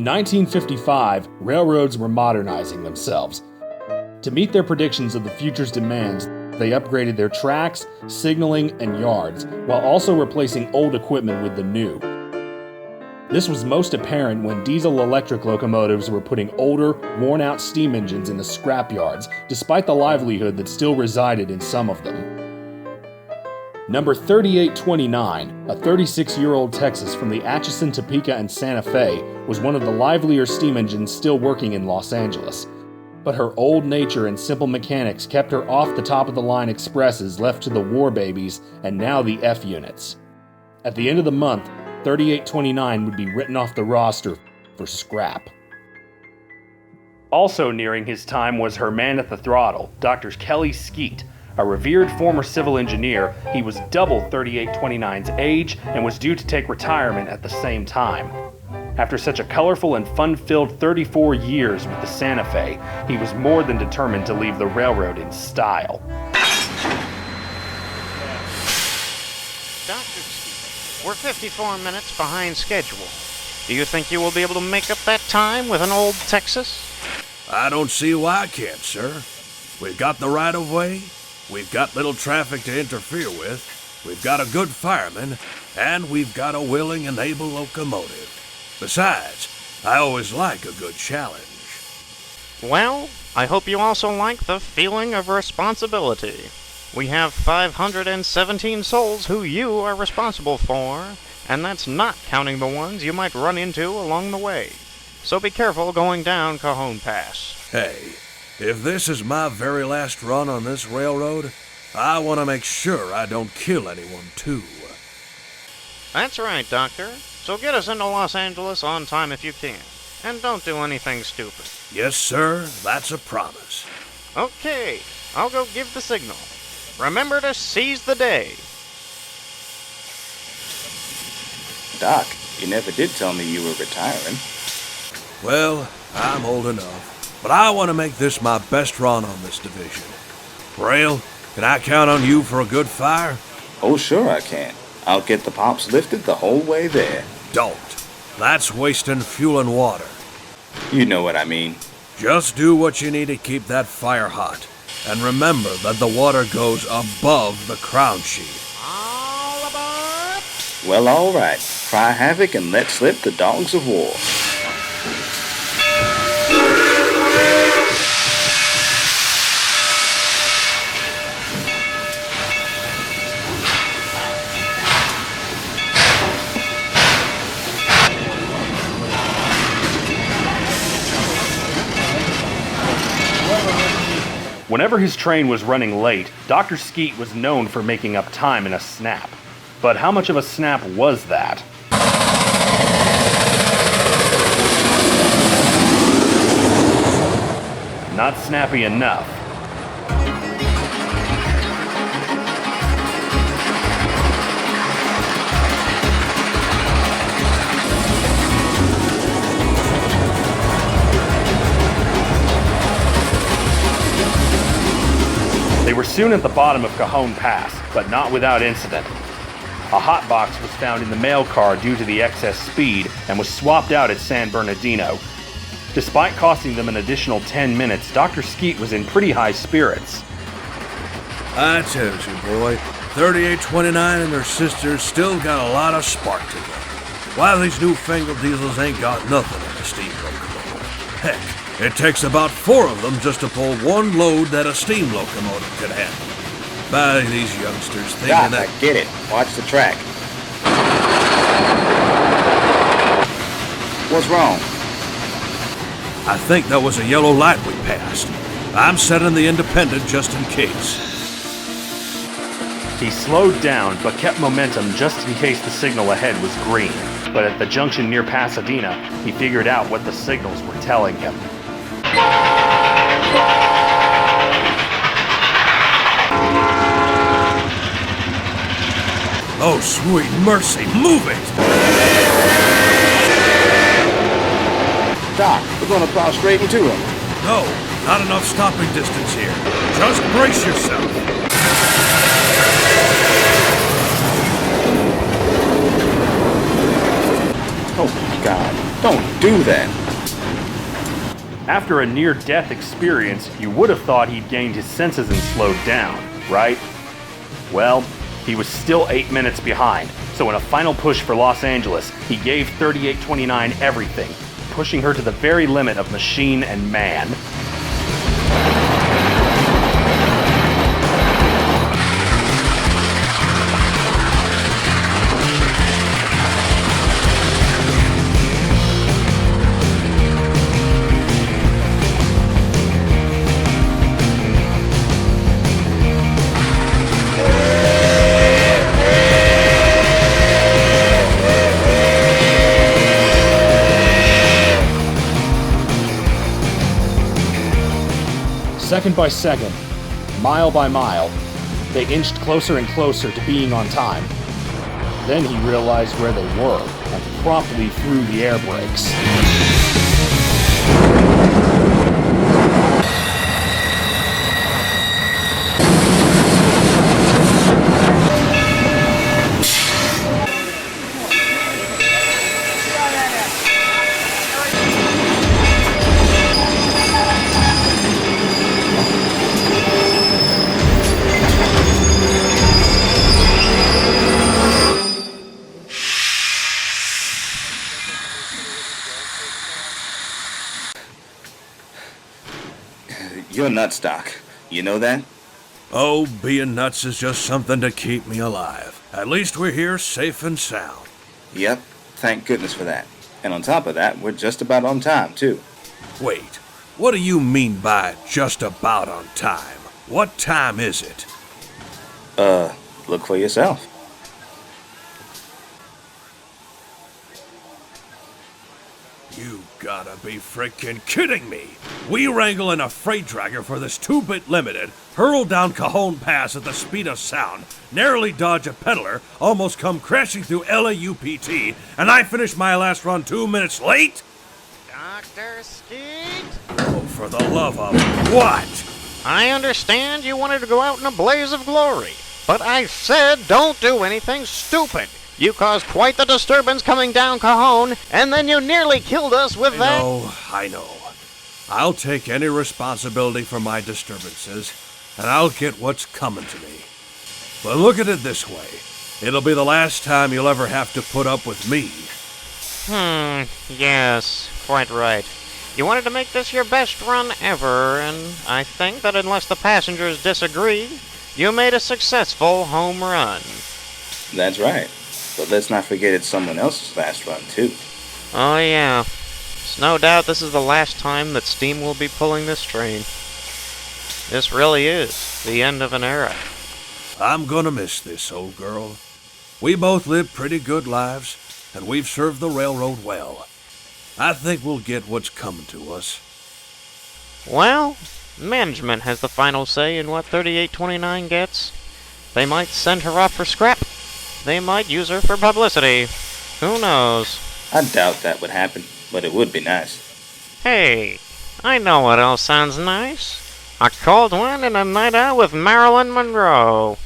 1955, railroads were modernizing themselves. To meet their predictions of the future's demands, they upgraded their tracks, signaling, and yards, while also replacing old equipment with the new. This was most apparent when diesel-electric locomotives were putting older, worn-out steam engines in the scrapyards, despite the livelihood that still resided in some of them. Number 3829, a 36-year-old Texas from the Atchison, Topeka, and Santa Fe, was one of the livelier steam engines still working in Los Angeles. But her old nature and simple mechanics kept her off the top-of-the-line expresses left to the war babies and now the F units. At the end of the month, 3829 would be written off the roster for scrap. Also nearing his time was her man at the throttle, Dr. Kelley Skeet. A revered former civil engineer, he was double 3829's age and was due to take retirement at the same time. After such a colorful and fun-filled 34 years with the Santa Fe, he was more than determined to leave the railroad in style. Dr. Skeet, we're 54 minutes behind schedule. Do you think you will be able to make up that time with an old Texas? I don't see why I can't, sir. We've got the right-of-way. We've got little traffic to interfere with, we've got a good fireman, and we've got a willing and able locomotive. Besides, I always like a good challenge. Well, I hope you also like the feeling of responsibility. We have 517 souls who you are responsible for, and that's not counting the ones you might run into along the way. So be careful going down Cajon Pass. Hey. If this is my very last run on this railroad, I want to make sure I don't kill anyone, too. That's right, Doctor. So get us into Los Angeles on time if you can. And don't do anything stupid. Yes, sir. That's a promise. Okay. I'll go give the signal. Remember to seize the day. Doc, you never did tell me you were retiring. Well, I'm old enough. But I want to make this my best run on this division. Rail, can I count on you for a good fire? Oh, sure I can. I'll get the pops lifted the whole way there. Don't. That's wasting fuel and water. You know what I mean. Just do what you need to keep that fire hot. And remember that the water goes above the crown sheet. All aboard! Well, all right. Cry havoc and let slip the dogs of war. Whenever his train was running late, Dr. Skeet was known for making up time in a snap. But how much of a snap was that? Not snappy enough. They were soon at the bottom of Cajon Pass, but not without incident. A hot box was found in the mail car due to the excess speed and was swapped out at San Bernardino. Despite costing them an additional 10 minutes, Dr. Skeet was in pretty high spirits. I tell you, boy, 3829 and their sisters still got a lot of spark to them. Why these newfangled diesels ain't got nothing in a steam locomotive. Heck, it takes about 4 of them just to pull one load that a steam locomotive could handle. By these youngsters thinking Doc, that... I get it. Watch the track. What's wrong? I think that was a yellow light we passed. I'm setting the independent just in case. He slowed down, but kept momentum just in case the signal ahead was green. But at the junction near Pasadena, he figured out what the signals were telling him. Oh, sweet mercy, move it! Doc, we're gonna plow straight into him. No, not enough stopping distance here. Just brace yourself. Oh, God. Don't do that. After a near-death experience, you would have thought he'd gained his senses and slowed down, right? Well, he was still 8 minutes behind, so in a final push for Los Angeles, he gave 3829 everything, pushing her to the very limit of machine and man. Second by second, mile by mile, they inched closer and closer to being on time. Then he realized where they were and promptly threw the air brakes. You're nuts, Doc. You know that? Oh, being nuts is just something to keep me alive. At least we're here safe and sound. Yep. Thank goodness for that. And on top of that, we're just about on time, too. Wait, what do you mean by just about on time? What time is it? Look for yourself. You gotta be freaking kidding me! We wrangle in a freight dragger for this 2-bit limited, hurl down Cajon Pass at the speed of sound, narrowly dodge a peddler, almost come crashing through LAUPT, and I finish my last run 2 minutes late? Dr. Skeet? Oh, for the love of what? I understand you wanted to go out in a blaze of glory, but I said don't do anything stupid. You caused quite the disturbance coming down Cajon, and then you nearly killed us with that. I know. I'll take any responsibility for my disturbances, and I'll get what's coming to me. But look at it this way. It'll be the last time you'll ever have to put up with me. Yes, quite right. You wanted to make this your best run ever, and I think that unless the passengers disagree, you made a successful home run. That's right. But let's not forget it's someone else's last run, too. Oh yeah. It's no doubt this is the last time that Steam will be pulling this train. This really is the end of an era. I'm gonna miss this, old girl. We both lived pretty good lives, and we've served the railroad well. I think we'll get what's coming to us. Well, management has the final say in what 3829 gets. They might send her off for scrap. They might use her for publicity. Who knows? I doubt that would happen, but it would be nice. Hey, I know what else sounds nice. A cold one and a night out with Marilyn Monroe.